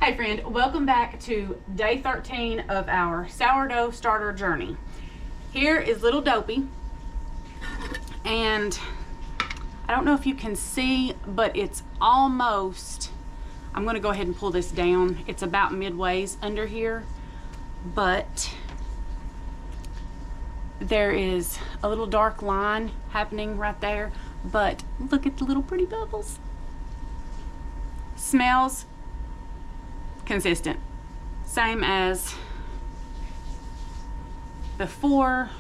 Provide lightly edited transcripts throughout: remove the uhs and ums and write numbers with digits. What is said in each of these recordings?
Hey friend, welcome back to day 13 of our sourdough starter journey. Here is little Dopey, and I don't know if you can see, but it's almost, I'm gonna go ahead and pull this down. It's about midways under here, but there is a little dark line happening right there, but look at the little pretty bubbles. Smells consistent, same as before.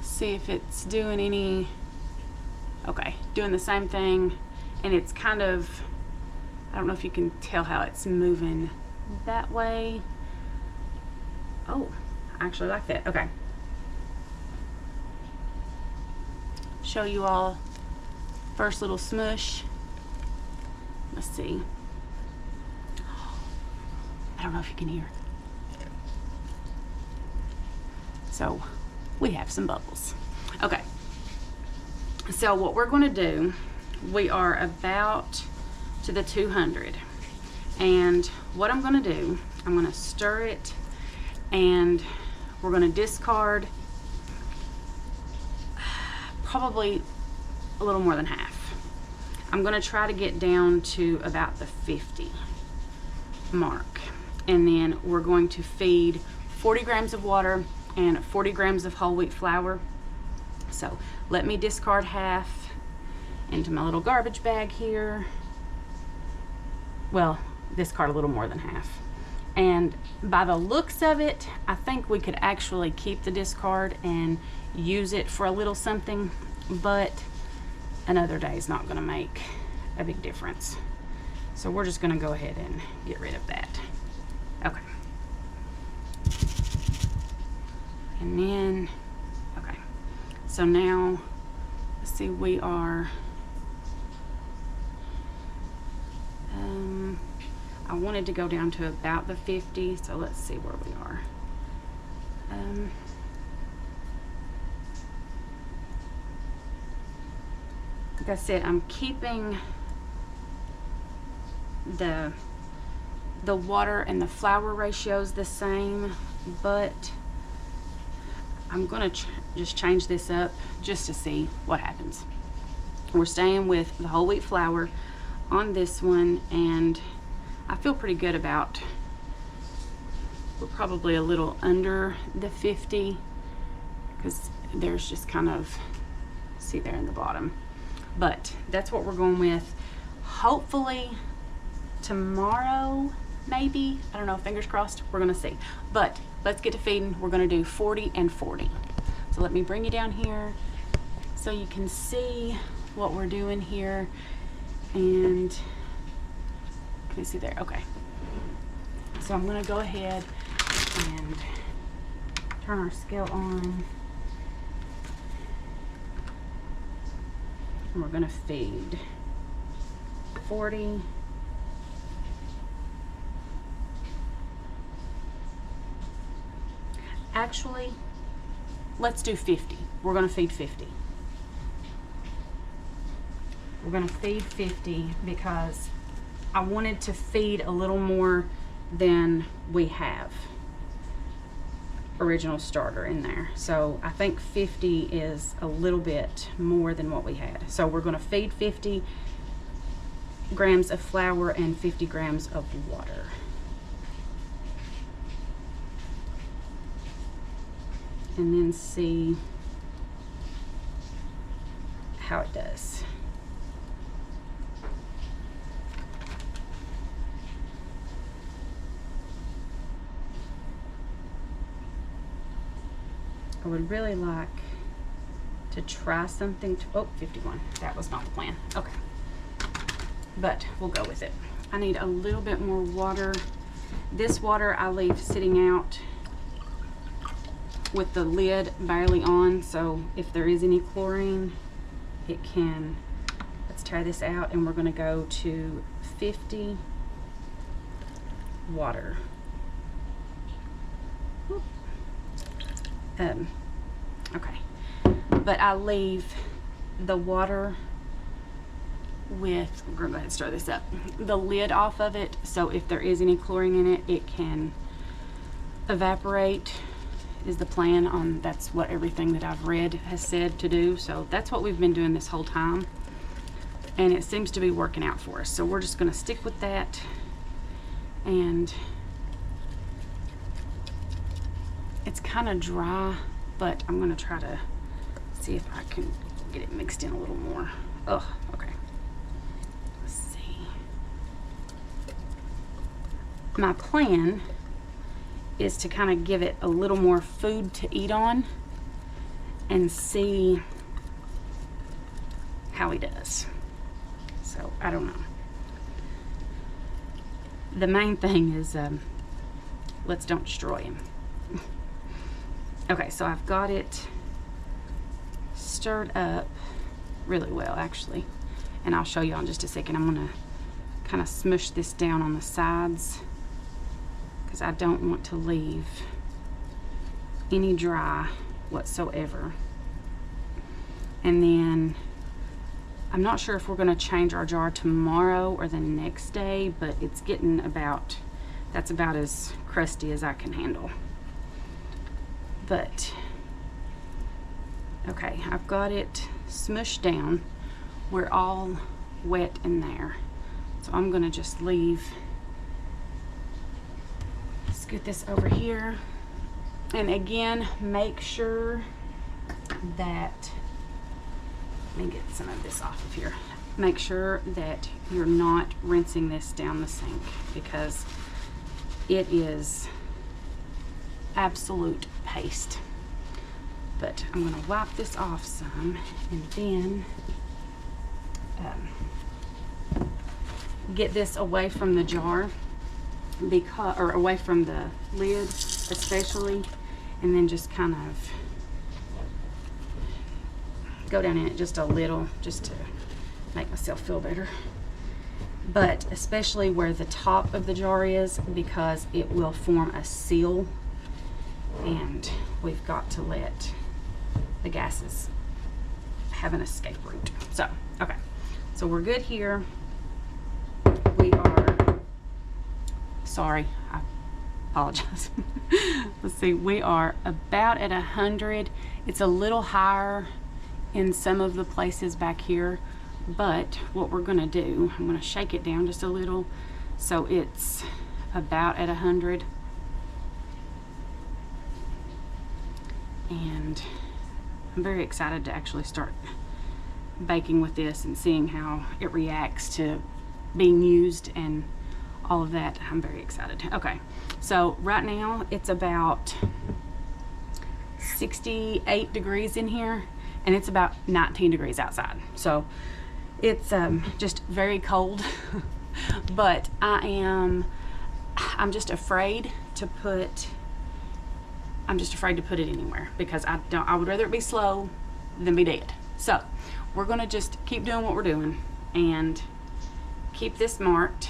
See if it's doing any, okay, doing the same thing. And it's kind of, I don't know if you can tell how it's moving that way. Oh, I actually like that. Okay, show you all first little smush. Let's see. I don't know if you can hear. So we have some bubbles. Okay, so what we're going to do, we are about to the 200, and what I'm going to do, I'm going to stir it, and we're going to discard probably a little more than half. I'm going to try to get down to about the 50 mark. And then we're going to feed 40 grams of water and 40 grams of whole wheat flour. So let me discard half into my little garbage bag here. Well, discard a little more than half. And by the looks of it, I think we could actually keep the discard and use it for a little something, but another day is not gonna make a big difference. So we're just gonna go ahead and get rid of that. Okay. And then, okay. So now, let's see, we are, I wanted to go down to about the 50, so let's see where we are. Like I said, I'm keeping the water and the flour ratios the same, but I'm gonna just change this up just to see what happens. We're staying with the whole wheat flour on this one, and I feel pretty good about, we're probably a little under the 50 because there's just kind of, see there in the bottom, but that's what we're going with. Hopefully tomorrow, maybe, I don't know, fingers crossed, we're gonna see. But let's get to feeding. We're gonna do 40 and 40. So let me bring you down here so you can see what we're doing here. And can you see there? Okay. So I'm gonna go ahead and turn our scale on. And we're gonna feed 40. Actually, let's do 50. We're gonna feed 50. We're gonna feed 50 because I wanted to feed a little more than we have original starter in there. So I think 50 is a little bit more than what we had. So we're gonna feed 50 grams of flour and 50 grams of water. And then see how it does. I would really like to try something to, oh, 51, that was not the plan. Okay, but we'll go with it. I need a little bit more water. This water I leave sitting out with the lid barely on, so if there is any chlorine, it can, let's try this out, and we're gonna go to 50 water. Okay, but I leave the water with, we're gonna go ahead and stir this up, the lid off of it, so if there is any chlorine in it, it can evaporate, is the plan. That's what everything that I've read has said to do. So that's what we've been doing this whole time, and it seems to be working out for us. So we're just gonna stick with that, and it's kind of dry, but I'm gonna try to see if I can get it mixed in a little more. Oh, okay. Let's see. My plan is to kind of give it a little more food to eat on and see how he does. So I don't know. The main thing is let's don't destroy him. Okay, so I've got it stirred up really well, actually, and I'll show you in just a second. I'm gonna kind of smush this down on the sides because I don't want to leave any dry whatsoever. And then I'm not sure if we're going to change our jar tomorrow or the next day, but it's getting about, that's about as crusty as I can handle. But okay, I've got it smushed down. We're all wet in there, so I'm going to just leave. Get this over here, and again, make sure that, let me get some of this off of here. Make sure that you're not rinsing this down the sink, because it is absolute paste. But I'm going to wipe this off some, and then get this away from the jar, because, or away from the lid especially, and then just kind of go down in it just a little, just to make myself feel better. But especially where the top of the jar is, because it will form a seal, and we've got to let the gases have an escape route. So okay, so we're good here. We are, sorry, I apologize. Let's see, we are about at 100. It's a little higher in some of the places back here, but what we're gonna do, I'm gonna shake it down just a little so it's about at 100. And I'm very excited to actually start baking with this and seeing how it reacts to being used and all of that. I'm very excited. Okay, so right now it's about 68 degrees in here, and it's about 19 degrees outside. So it's just very cold. But I'm just afraid to put it anywhere, because I would rather it be slow than be dead. So we're gonna just keep doing what we're doing and keep this marked,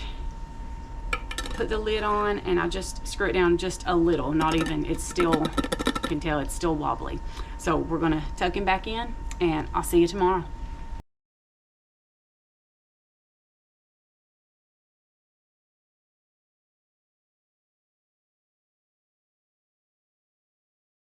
put the lid on, and I just screw it down just a little, not even, it's still, you can tell it's still wobbly. So we're gonna tuck him back in, and I'll see you tomorrow.